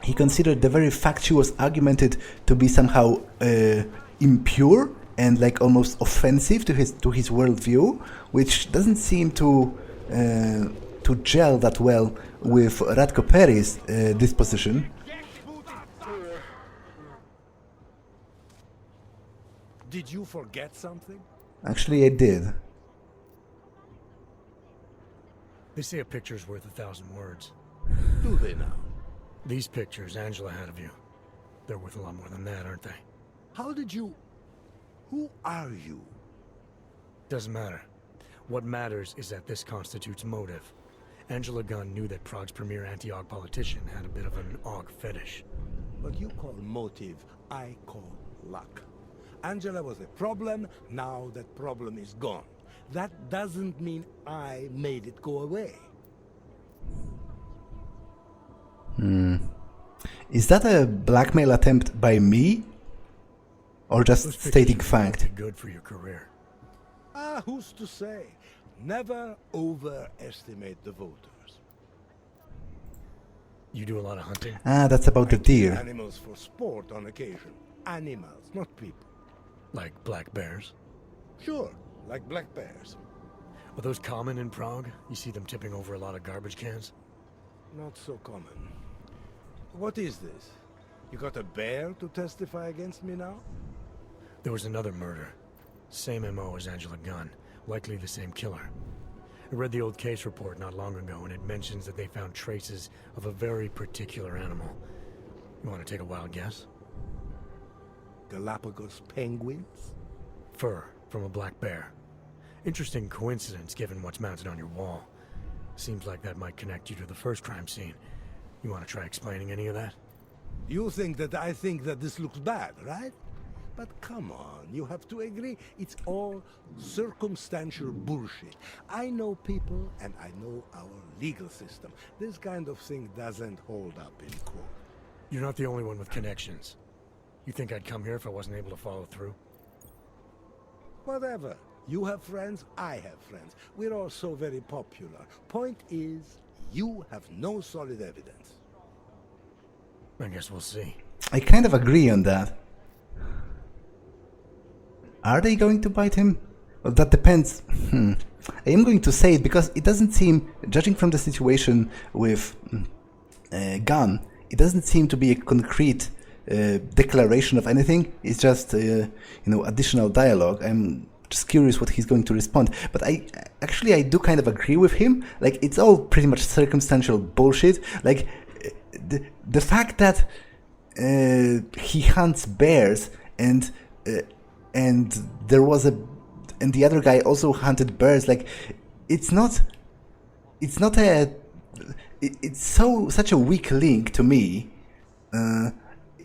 Speaker 1: He considered the very fact she was augmented to be somehow impure and like almost offensive to his worldview, which doesn't seem to gel that well with Radko Perry's disposition.
Speaker 11: Did you forget something?
Speaker 1: Actually, I did.
Speaker 4: They say a picture's worth 1,000 words.
Speaker 11: Do they now?
Speaker 4: These pictures Angela had of you, they're worth a lot more than that, aren't they?
Speaker 11: How did you... Who are you?
Speaker 4: Doesn't matter. What matters is that this constitutes motive. Angela Gunn knew that Prague's premier anti-AUG politician had a bit of an AUG fetish.
Speaker 11: What you call motive, I call luck. Angela was a problem, now that problem is gone. That doesn't mean I made it go away.
Speaker 1: Is that a blackmail attempt by me? Or just stating fact?
Speaker 4: Good for your career.
Speaker 11: Ah, who's to say? Never overestimate the voters.
Speaker 4: You do a lot of hunting?
Speaker 1: Ah, that's about the deer.
Speaker 11: Animals for sport on occasion. Animals, not people.
Speaker 4: Like black bears?
Speaker 11: Sure, like black bears.
Speaker 4: Are those common in Prague? You see them tipping over a lot of garbage cans?
Speaker 11: Not so common. What is this? You got a bear to testify against me now?
Speaker 4: There was another murder. Same MO as Angela Gunn. Likely the same killer. I read the old case report not long ago, and it mentions that they found traces of a very particular animal. You want to take a wild guess?
Speaker 11: Galapagos penguins?
Speaker 4: Fur from a black bear. Interesting coincidence given what's mounted on your wall. Seems like that might connect you to the first crime scene. You want to try explaining any of that?
Speaker 11: You think that I think that this looks bad, right? But come on, you have to agree, it's all circumstantial bullshit. I know people, and I know our legal system. This kind of thing doesn't hold up in court.
Speaker 4: You're not the only one with connections. You think I'd come here if I wasn't able to follow through?
Speaker 11: Whatever. You have friends, I have friends. We're all so very popular. Point is, you have no solid evidence.
Speaker 4: I guess we'll see.
Speaker 1: I kind of agree on that. Are they going to bite him? Well, that depends. I am going to say it because it doesn't seem, judging from the situation with Gunn, it doesn't seem to be a concrete declaration of anything. It's just, additional dialogue. I'm just curious what he's going to respond. But I do kind of agree with him. Like, it's all pretty much circumstantial bullshit. Like, the fact that he hunts bears and there was and the other guy also hunted bears, like, it's such a weak link to me.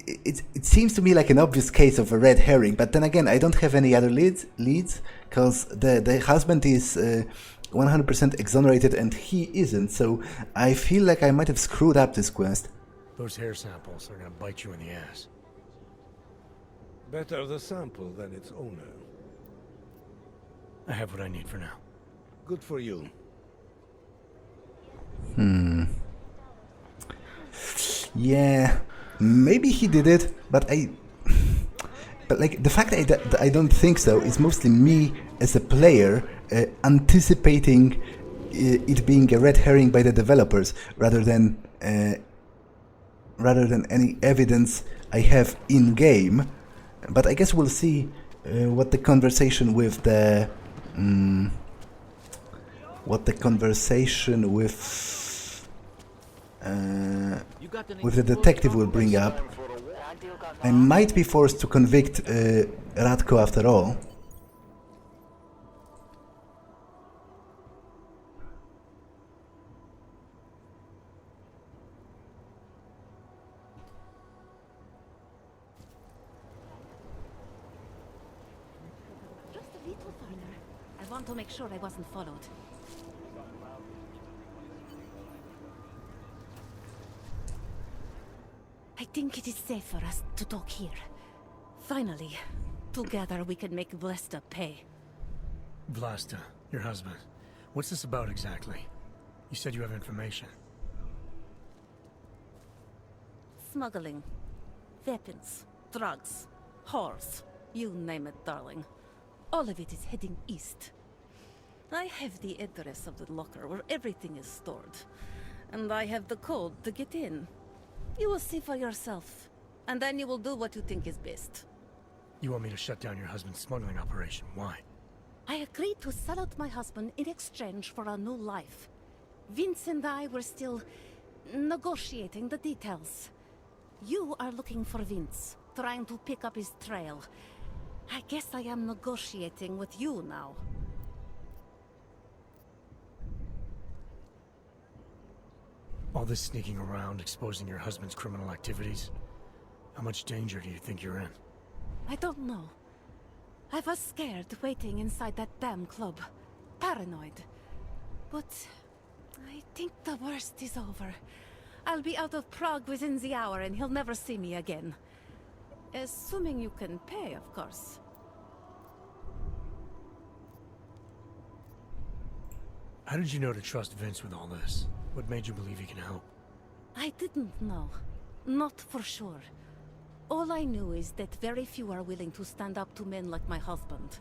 Speaker 1: It seems to me like an obvious case of a red herring, but then again, I don't have any other leads because the husband is 100% exonerated and he isn't, so I feel like I might have screwed up this quest.
Speaker 4: Those hair samples are gonna bite you in the ass.
Speaker 11: Better the sample than its owner.
Speaker 4: I have what I need for now.
Speaker 11: Good for you.
Speaker 1: Yeah, maybe he did it, but like the fact that I don't think so is mostly me as a player anticipating it being a red herring by the developers rather than any evidence I have in game. But I guess we'll see what the conversation with the with the detective will bring up. I might be forced to convict Radko after all.
Speaker 7: Just a little further. I want to make sure I wasn't followed. I think it is safe for us to talk here. Finally, together we can make Vlasta pay.
Speaker 4: Vlasta, your husband. What's this about exactly? You said you have information.
Speaker 7: Smuggling. Weapons. Drugs. Whores. You name it, darling. All of it is heading east. I have the address of the locker where everything is stored. And I have the code to get in. You will see for yourself. And then you will do what you think is best.
Speaker 4: You want me to shut down your husband's smuggling operation? Why?
Speaker 7: I agreed to sell out my husband in exchange for a new life. Vince and I were still negotiating the details. You are looking for Vince, trying to pick up his trail. I guess I am negotiating with you now.
Speaker 4: All this sneaking around, exposing your husband's criminal activities. How much danger do you think you're in?
Speaker 7: I don't know. I was scared waiting inside that damn club. Paranoid. But I think the worst is over. I'll be out of Prague within the hour and he'll never see me again. Assuming you can pay, of course.
Speaker 4: How did you know to trust Vince with all this? What made you believe he can help?
Speaker 7: I didn't know. Not for sure. All I knew is that very few are willing to stand up to men like my husband.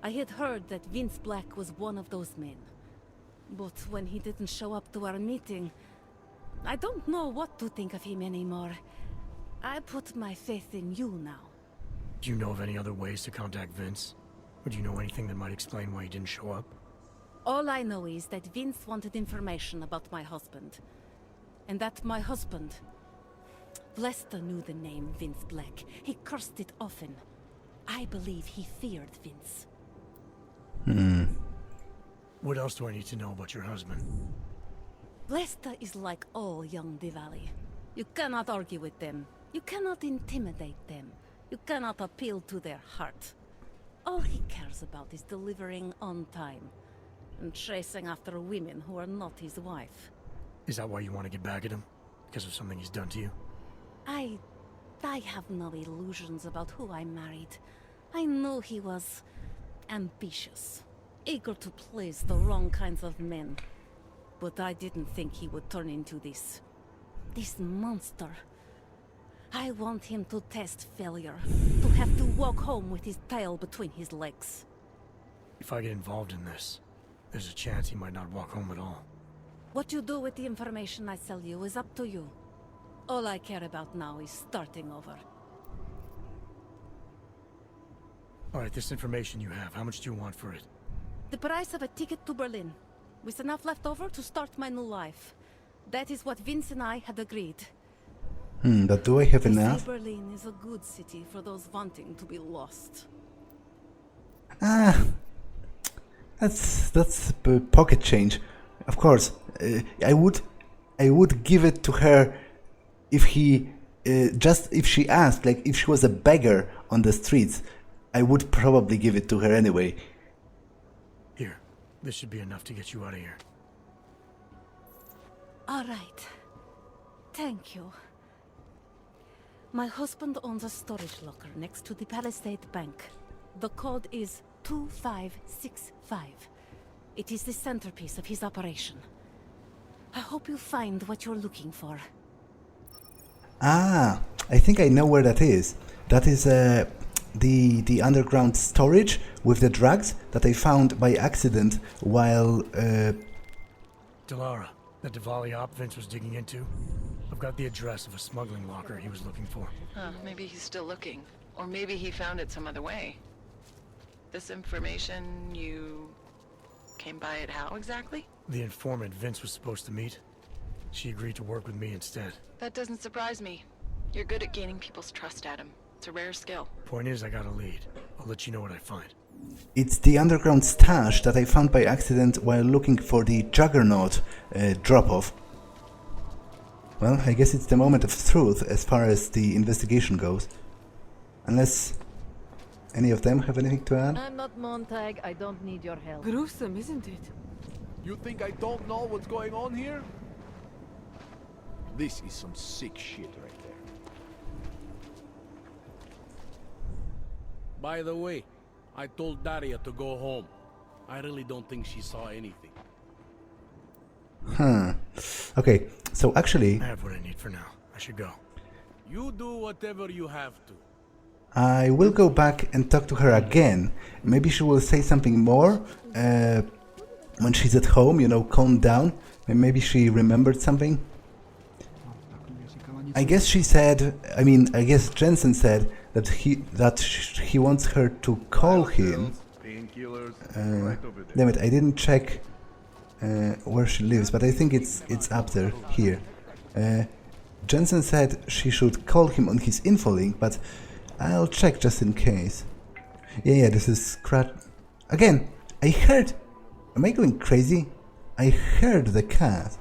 Speaker 7: I had heard that Vince Black was one of those men. But when he didn't show up to our meeting, I don't know what to think of him anymore. I put my faith in you now.
Speaker 4: Do you know of any other ways to contact Vince? Or do you know anything that might explain why he didn't show up?
Speaker 7: All I know is that Vince wanted information about my husband. And that my husband... Lester knew the name Vince Black. He cursed it often. I believe he feared Vince.
Speaker 4: What else do I need to know about your husband?
Speaker 7: Lester is like all young Diwali. You cannot argue with them. You cannot intimidate them. You cannot appeal to their heart. All he cares about is delivering on time. And chasing after women who are not his wife.
Speaker 4: Is that why you want to get back at him? Because of something he's done to you?
Speaker 7: I have no illusions about who I married. I knew he was ambitious, eager to please the wrong kinds of men. But I didn't think he would turn into this monster. I want him to test failure, to have to walk home with his tail between his legs.
Speaker 4: If I get involved in this, there's a chance he might not walk home at all.
Speaker 7: What you do with the information I sell you is up to you. All I care about now is starting over.
Speaker 4: Alright, this information you have, how much do you want for it?
Speaker 7: The price of a ticket to Berlin, with enough left over to start my new life. That is what Vince and I had agreed.
Speaker 1: But do I have
Speaker 7: They say
Speaker 1: enough?
Speaker 7: Berlin is a good city for those wanting to be lost.
Speaker 1: That's pocket change. Of course, I would give it to her if if she asked, like if she was a beggar on the streets. I would probably give it to her anyway.
Speaker 4: Here, this should be enough to get you out of here.
Speaker 7: All right. Thank you. My husband owns a storage locker next to the Palisade Bank. The code is 2565. It is the centerpiece of his operation. I hope you find what you're looking for.
Speaker 1: I think I know where that is. That is the underground storage with the drugs that I found by accident while...
Speaker 4: Delara, the Diwali op Vince was digging into? I've got the address of a smuggling locker he was looking for.
Speaker 10: Maybe he's still looking. Or maybe he found it some other way. This information, you came by it how exactly?
Speaker 4: The informant Vince was supposed to meet? She agreed to work with me instead.
Speaker 10: That doesn't surprise me. You're good at gaining people's trust, Adam. It's a rare skill.
Speaker 4: Point is, I got a lead. I'll let you know what I find.
Speaker 1: It's the underground stash that I found by accident while looking for the Juggernaut drop-off. Well, I guess it's the moment of truth as far as the investigation goes. Unless any of them have anything to add?
Speaker 9: I'm not Montag. I don't need your help.
Speaker 12: Gruesome, isn't it?
Speaker 2: You think I don't know what's going on here? This is some sick shit right there.
Speaker 13: By the way, I told Daria to go home. I really don't think she saw anything.
Speaker 1: Huh. Okay, so actually...
Speaker 4: I have what I need for now. I should go.
Speaker 13: You do whatever you have to.
Speaker 1: I will go back and talk to her again. Maybe she will say something more when she's at home, you know, calm down. And maybe she remembered something. I guess she said, I guess Jensen said that he wants her to call him. Damn it, I didn't check where she lives, but I think it's up there, here. Jensen said she should call him on his infolink, but I'll check just in case. Yeah, this is again, I heard... Am I going crazy? I heard the cat.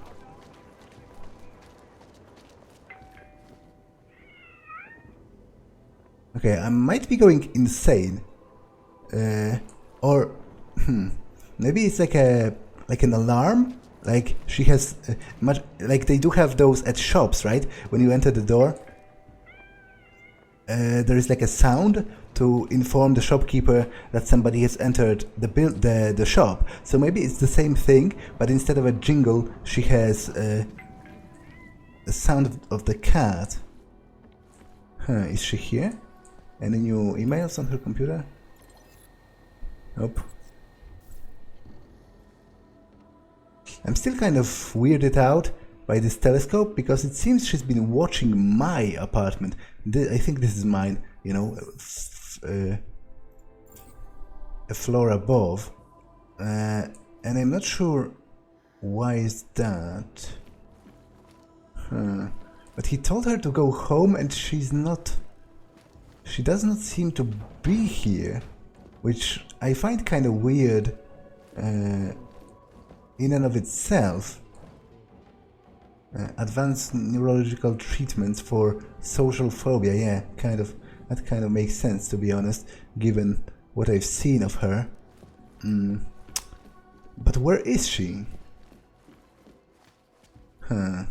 Speaker 1: Okay, I might be going insane. Or... maybe it's like an alarm? Like, she has... like, they do have those at shops, right? When you enter the door. There is like a sound to inform the shopkeeper that somebody has entered the shop. So maybe it's the same thing, but instead of a jingle, she has a sound of the cat. Huh, is she here? Any new emails on her computer? Nope. I'm still kind of weirded out by this telescope, because it seems she's been watching my apartment. I think this is mine, you know, a floor above. And I'm not sure why is that. But he told her to go home and she's not... She does not seem to be here, which I find kind of weird in and of itself. Advanced neurological treatments for social phobia, yeah, that kind of makes sense, to be honest, given what I've seen of her. But where is she? Huh.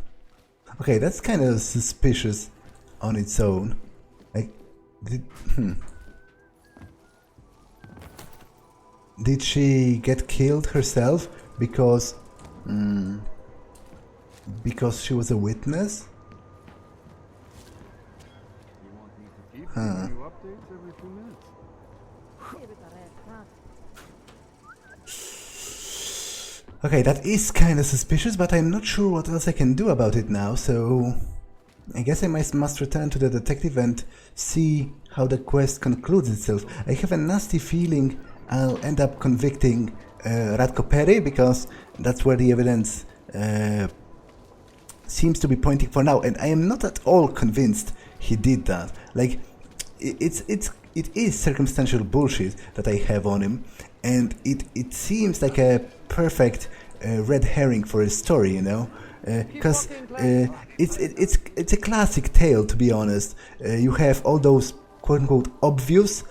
Speaker 1: Okay, that's kind of suspicious on its own. Like, Did she get killed herself because she was a witness? Huh. Okay, that is kind of suspicious, but I'm not sure what else I can do about it now, so I guess I must return to the detective and see how the quest concludes itself. I have a nasty feeling I'll end up convicting Radko Perry, because that's where the evidence seems to be pointing for now, and I am not at all convinced he did that. Like, it is circumstantial bullshit that I have on him, and it seems like a perfect red herring for a story, you know, because it's a classic tale, to be honest. You have all those quote-unquote obvious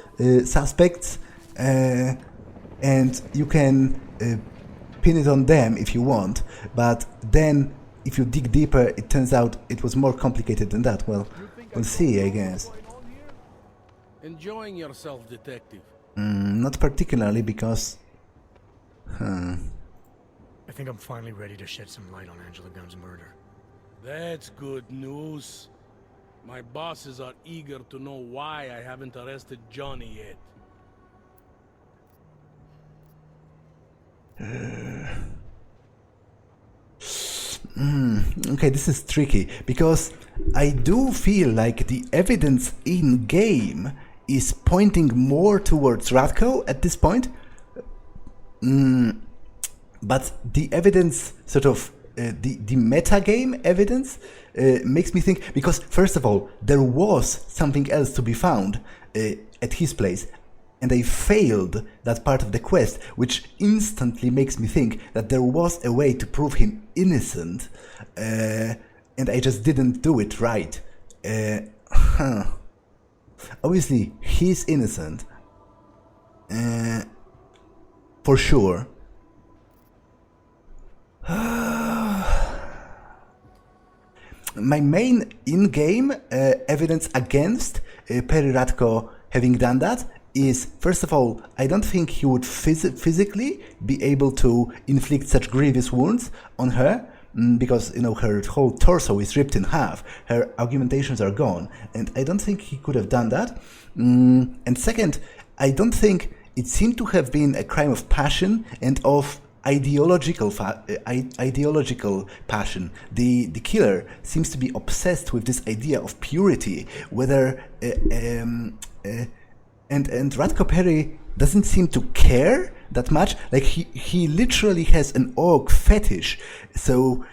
Speaker 1: suspects, and you can pin it on them if you want, but then if you dig deeper, it turns out it was more complicated than that. Well, we'll see, I guess.
Speaker 13: Enjoying yourself, detective?
Speaker 1: Not particularly, because...
Speaker 4: I think I'm finally ready to shed some light on Angela Gunn's murder.
Speaker 13: That's good news. My bosses are eager to know why I haven't arrested Johnny yet.
Speaker 1: Okay, this is tricky, because I do feel like the evidence in-game is pointing more towards Radko at this point. But the evidence sort of the metagame evidence makes me think, because first of all, there was something else to be found at his place, and I failed that part of the quest, which instantly makes me think that there was a way to prove him innocent, and I just didn't do it right. Obviously, he's innocent, for sure. My main in-game evidence against Perry Radko having done that is, first of all, I don't think he would physically be able to inflict such grievous wounds on her, because, you know, her whole torso is ripped in half, her augmentations are gone, and I don't think he could have done that. And second, I don't think it seemed to have been a crime of passion and of ideological passion. The killer seems to be obsessed with this idea of purity, whether and Radko Perry doesn't seem to care that much. Like he literally has an orc fetish, so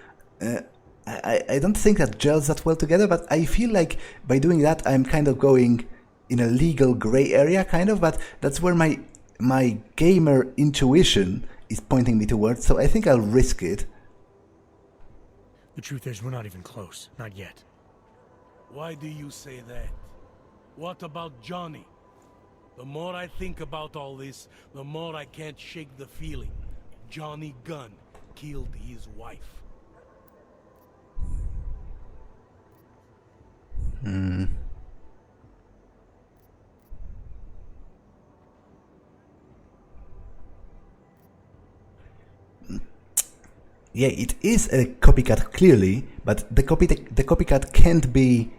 Speaker 1: I don't think that gels that well together. But I feel like by doing that, I'm kind of going in a legal gray area, kind of. But that's where my gamer intuition is pointing me towards, so I think I'll risk it.
Speaker 4: The truth is, we're not even close. Not yet.
Speaker 13: Why do you say that? What about Johnny? The more I think about all this, the more I can't shake the feeling. Johnny Gunn killed his wife.
Speaker 1: Yeah, it is a copycat clearly, but the copycat can't be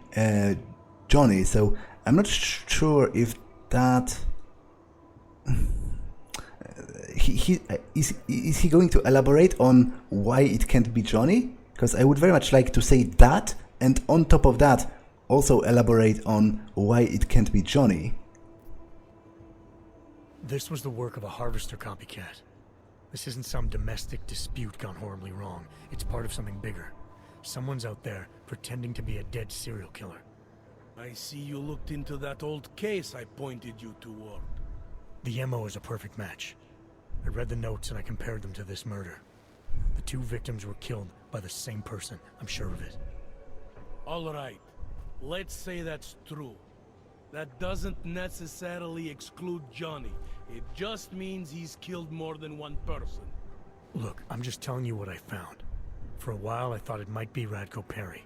Speaker 1: Johnny, so I'm not sure if that... Is he going to elaborate on why it can't be Johnny? Because I would very much like to say that, and on top of that, also elaborate on why it can't be Johnny.
Speaker 4: This was the work of a harvester copycat. This isn't some domestic dispute gone horribly wrong. It's part of something bigger. Someone's out there pretending to be a dead serial killer.
Speaker 13: I see you looked into that old case I pointed you toward.
Speaker 4: The MO is a perfect match. I read the notes and I compared them to this murder. The two victims were killed by the same person. I'm sure of it.
Speaker 13: All right. Let's say that's true. That doesn't necessarily exclude Johnny. It just means he's killed more than one person.
Speaker 4: Look, I'm just telling you what I found. For a while I thought it might be Radko Perry.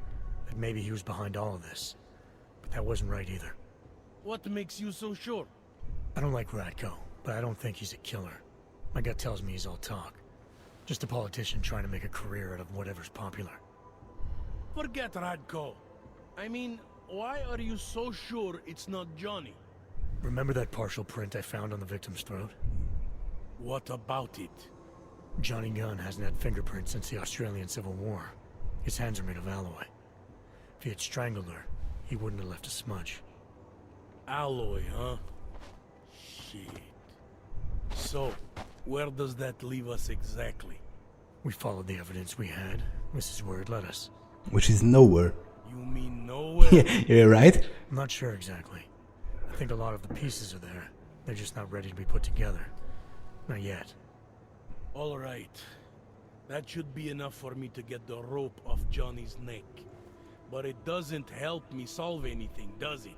Speaker 4: That maybe he was behind all of this. But that wasn't right either.
Speaker 13: What makes you so sure?
Speaker 4: I don't like Radko, but I don't think he's a killer. My gut tells me he's all talk. Just a politician trying to make a career out of whatever's popular.
Speaker 13: Forget Radko. I mean, why are you so sure it's not Johnny?
Speaker 4: Remember that partial print I found on the victim's throat?
Speaker 13: What about it?
Speaker 4: Johnny Gunn hasn't had fingerprints since the Australian Civil War. His hands are made of alloy. If he had strangled her, he wouldn't have left a smudge.
Speaker 13: Alloy, huh? Shit. So, where does that leave us exactly?
Speaker 4: We followed the evidence we had. This is where it led us.
Speaker 1: Which is nowhere.
Speaker 13: You mean nowhere?
Speaker 1: Yeah, you're right.
Speaker 4: I'm not sure exactly. I think a lot of the pieces are there. They're just not ready to be put together. Not yet.
Speaker 13: All right. That should be enough for me to get the rope off Johnny's neck. But it doesn't help me solve anything, does it?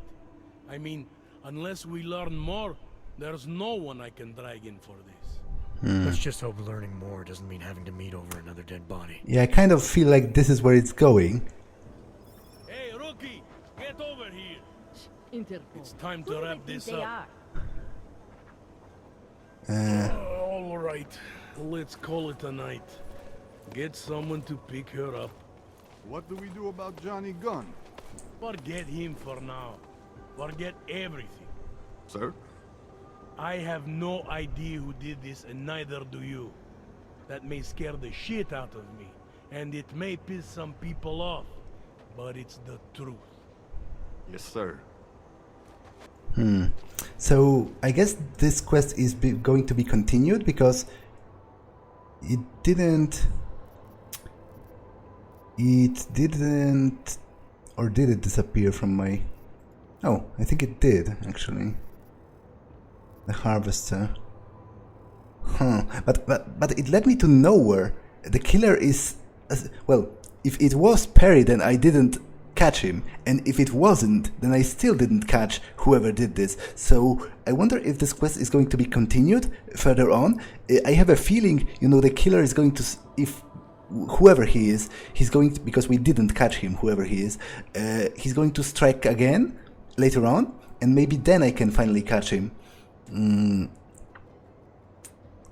Speaker 13: I mean, unless we learn more, there's no one I can drag in for this.
Speaker 4: Let's just hope learning more doesn't mean having to meet over another dead body.
Speaker 1: Yeah, I kind of feel like this is where it's going.
Speaker 13: Hey, rookie! Get over here!
Speaker 9: Interpol.
Speaker 13: It's time to wrap this up. All right. Let's call it a night. Get someone to pick her up.
Speaker 12: What do we do about Johnny Gunn?
Speaker 13: Forget him for now. Forget everything.
Speaker 12: Sir?
Speaker 13: I have no idea who did this, and neither do you. That may scare the shit out of me, and it may piss some people off, but it's the truth.
Speaker 12: Yes, sir.
Speaker 1: So I guess this quest is going to be continued because it didn't it didn't... Or did it disappear from my... Oh, I think it did, actually. The harvester. Huh. But it led me to nowhere. The killer is... Well, if it was Perry, then I didn't catch him. And if it wasn't, then I still didn't catch whoever did this. So I wonder if this quest is going to be continued further on. I have a feeling, you know, the killer is going to... If whoever he is, he's going to... Because we didn't catch him, whoever he is. He's going to strike again later on. And maybe then I can finally catch him.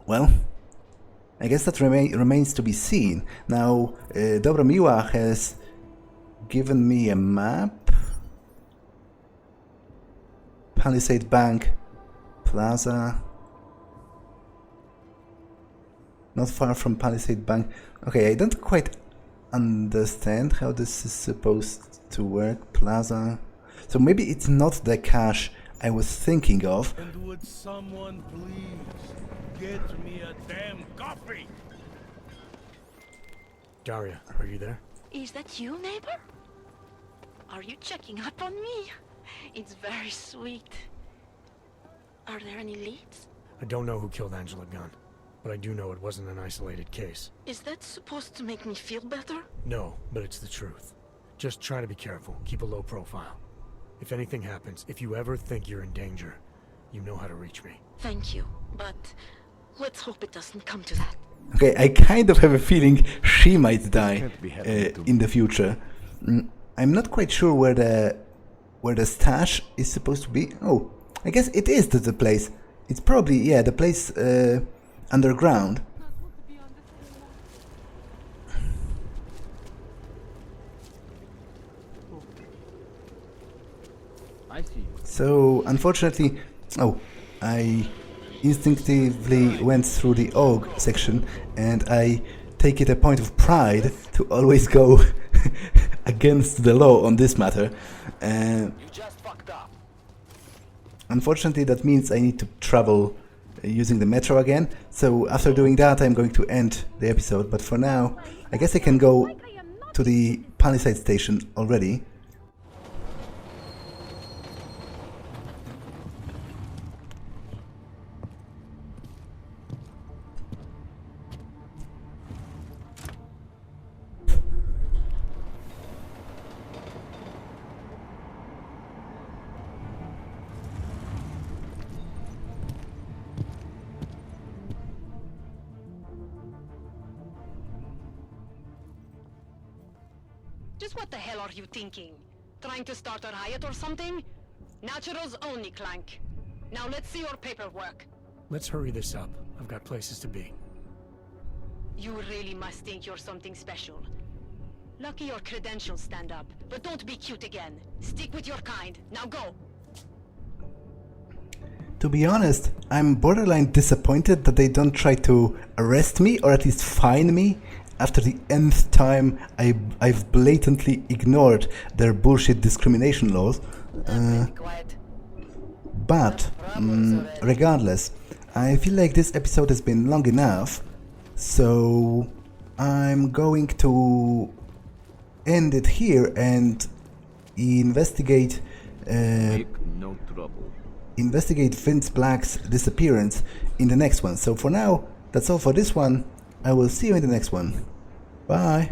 Speaker 1: Well, I guess that remains to be seen. Now, Dobramiła has given me a map. Palisade Bank Plaza. Not far from Palisade Bank. Okay, I don't quite understand how this is supposed to work. Plaza. So maybe it's not the cache I was thinking of.
Speaker 13: And would someone please get me a damn coffee?
Speaker 4: Daria, are you there?
Speaker 14: Is that you, neighbor? Are you checking up on me? It's very sweet. Are there any leads?
Speaker 4: I don't know who killed Angela Gunn, but I do know it wasn't an isolated case.
Speaker 14: Is that supposed to make me feel better?
Speaker 4: No, but it's the truth. Just try to be careful. Keep a low profile. If anything happens, if you ever think you're in danger, you know how to reach me.
Speaker 14: Thank you, but let's hope it doesn't come to that.
Speaker 1: Okay, I kind of have a feeling she might die in the future. I'm not quite sure where the stash is supposed to be. Oh, I guess it is the place. It's probably, yeah, the place underground.
Speaker 12: I see.
Speaker 1: So, unfortunately, I instinctively went through the AUG section, and I take it a point of pride to always go against the law on this matter.
Speaker 6: You just fucked up.
Speaker 1: Unfortunately, that means I need to travel using the metro again. So after doing that, I'm going to end the episode. But for now, I guess I can go to the Palisade station already.
Speaker 15: Just what the hell are you thinking? Trying to start a riot or something? Naturals only, Clank. Now let's see your paperwork.
Speaker 4: Let's hurry this up. I've got places to be.
Speaker 15: You really must think you're something special. Lucky your credentials stand up, but don't be cute again. Stick with your kind. Now go!
Speaker 1: To be honest, I'm borderline disappointed that they don't try to arrest me or at least fine me after the nth time I've blatantly ignored their bullshit discrimination laws. But regardless, I feel like this episode has been long enough, so I'm going to end it here and investigate
Speaker 12: no trouble.
Speaker 1: Investigate Vince Black's disappearance in the next one. So for now, that's all for this one. I will see you in the next one. Bye.